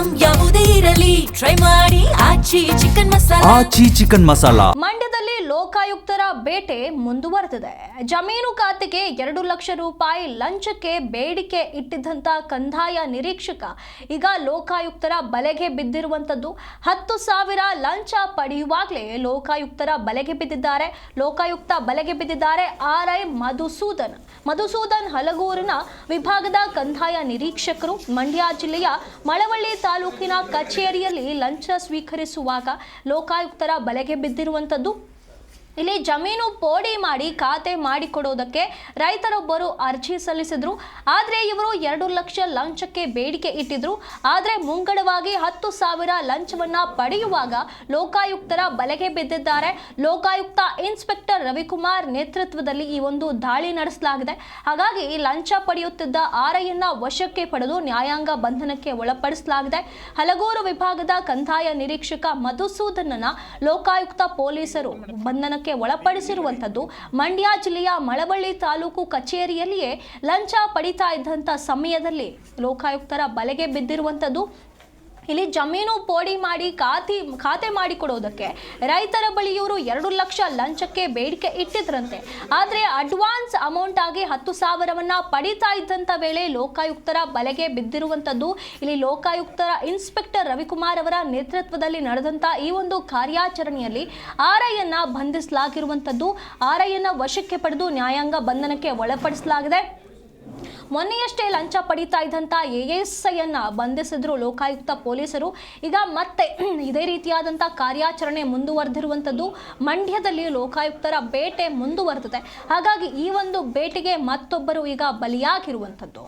Item ಯಾವುದೇ ಇರಲಿ try ಮಾಡಿ ಆಚಿ ಚಿಕನ್ ಮಸಾಲಾ. ಮಂಡ್ಯದಲ್ಲಿ ಲೋಕಾಯುಕ್ತರ ಬೇಟೆ ಮುಂದುವರೆದಿದೆ. ಜಮೀನು ಖಾತೆಗೆ 2 ಲಕ್ಷ ರೂಪಾಯಿ ಲಂಚಕ್ಕೆ ಬೇಡಿಕೆ ಇಟ್ಟಿದ್ದಂತ ಕಂದಾಯ ನಿರೀಕ್ಷಕ ಈಗ ಲೋಕಾಯುಕ್ತರ ಬಲೆಗೆ ಬಿದ್ದಿರುವಂತದ್ದು. 10,000 ಲಂಚ ಪಡೆಯುವಾಗಲೇ ಲೋಕಾಯುಕ್ತರ ಬಲೆಗೆ ಬಿದ್ದಿದ್ದಾರೆ. ಲೋಕಾಯುಕ್ತ ಬಲೆಗೆ ಬಿದ್ದಿದ್ದಾರೆ RI ಮಧುಸೂದನ್ ಹಲಗೂರಿನ ವಿಭಾಗದ ಕಂದಾಯ ನಿರೀಕ್ಷಕರು. ಮಂಡ್ಯ ಜಿಲ್ಲೆಯ ಮಳವಳ್ಳಿ ತಾಲೂಕಿನ ಕಚೇರಿಯಲ್ಲಿ ಲಂಚ ಸ್ವೀಕರಿಸುವಾಗ ಲೋಕಾಯುಕ್ತರ ಬಲೆಗೆ ಬಿದ್ದಿರುವಂತದ್ದು. ಇಲ್ಲಿ ಜಮೀನು ಪೋಡಿ ಮಾಡಿ ಖಾತೆ ಮಾಡಿಕೊಡೋದಕ್ಕೆ ರೈತರೊಬ್ಬರು ಅರ್ಜಿ ಸಲ್ಲಿಸಿದ್ರು. ಆದರೆ ಇವರು 2 ಲಕ್ಷ ಲಂಚಕ್ಕೆ ಬೇಡಿಕೆ ಇಟ್ಟಿದ್ರು. ಆದರೆ ಮುಂಗಡವಾಗಿ 10,000 ಲಂಚವನ್ನ ಪಡೆಯುವಾಗ ಲೋಕಾಯುಕ್ತರ ಬಲೆಗೆ ಬಿದ್ದಿದ್ದಾರೆ. ಲೋಕಾಯುಕ್ತ ಇನ್ಸ್ಪೆಕ್ಟರ್ ರವಿಕುಮಾರ್ ನೇತೃತ್ವದಲ್ಲಿ ಈ ಒಂದು ದಾಳಿ ನಡೆಸಲಾಗಿದೆ. ಹಾಗಾಗಿ ಲಂಚ ಪಡೆಯುತ್ತಿದ್ದ RIಯನ್ನ ವಶಕ್ಕೆ ಪಡೆದು ನ್ಯಾಯಾಂಗ ಬಂಧನಕ್ಕೆ ಒಳಪಡಿಸಲಾಗಿದೆ. ಹಲಗೂರು ವಿಭಾಗದ ಕಂದಾಯ ನಿರೀಕ್ಷಕ ಮಧುಸೂದನನ್ನ ಲೋಕಾಯುಕ್ತ ಪೊಲೀಸರು ಬಂಧನಕ್ಕೆ ಒಳಪಡಿಸಿರುವಂತದ್ದು. ಮಂಡ್ಯ ಜಿಲ್ಲೆಯ ಮಳವಳ್ಳಿ ತಾಲೂಕು ಕಚೇರಿಯಲ್ಲಿಯೇ ಲಂಚ ಪಡಿತಾ ಇದ್ದಂತ ಸಮಯದಲ್ಲಿ ಲೋಕಾಯುಕ್ತರ ಬಲೆಗೆ ಬಿದ್ದಿರುವಂತದ್ದು. ಇಲ್ಲಿ ಜಮೀನು ಪೋಡಿ ಮಾಡಿ ಖಾತೆ ಮಾಡಿಕೊಡೋದಕ್ಕೆ ರೈತರ ಬಳಿ ಇವರು 2 ಲಕ್ಷ ಲಂಚಕ್ಕೆ ಬೇಡಿಕೆ ಇಟ್ಟಿದ್ರಂತೆ. ಆದರೆ ಅಡ್ವಾನ್ಸ್ ಅಮೌಂಟ್ ಆಗಿ 10,000ವನ್ನ ಪಡಿತಾ ಇದ್ದಂತ ವೇಳೆ ಲೋಕಾಯುಕ್ತರ ಬಲೆಗೆ ಬಿದ್ದಿರುವಂತದ್ದು. ಇಲ್ಲಿ ಲೋಕಾಯುಕ್ತರ ಇನ್ಸ್ಪೆಕ್ಟರ್ ರವಿಕುಮಾರ್ ಅವರ ನೇತೃತ್ವದಲ್ಲಿ ನಡೆದಂತ ಈ ಒಂದು ಕಾರ್ಯಾಚರಣೆಯಲ್ಲಿ RIಯನ್ನ ಬಂಧಿಸಲಾಗಿರುವಂತದ್ದು. RIಯನ್ನ ವಶಕ್ಕೆ ಪಡೆದು ನ್ಯಾಯಾಂಗ ಬಂಧನಕ್ಕೆ ಒಳಪಡಿಸಲಾಗಿದೆ. ಮೊನ್ನೆಯಷ್ಟೇ ಲಂಚ ಪಡಿತಾ ಇದ್ದಂಥ ASIಯನ್ನ ಬಂಧಿಸಿದ್ರು ಲೋಕಾಯುಕ್ತ ಪೊಲೀಸರು. ಈಗ ಮತ್ತೆ ಇದೇ ರೀತಿಯಾದಂಥ ಕಾರ್ಯಾಚರಣೆ ಮುಂದುವರೆದಿರುವಂಥದ್ದು. ಮಂಡ್ಯದಲ್ಲಿ ಲೋಕಾಯುಕ್ತರ ಬೇಟೆ ಮುಂದುವರೆದಿದೆ. ಹಾಗಾಗಿ ಈ ಒಂದು ಬೇಟೆಗೆ ಮತ್ತೊಬ್ಬರು ಈಗ ಬಲಿಯಾಗಿರುವಂಥದ್ದು.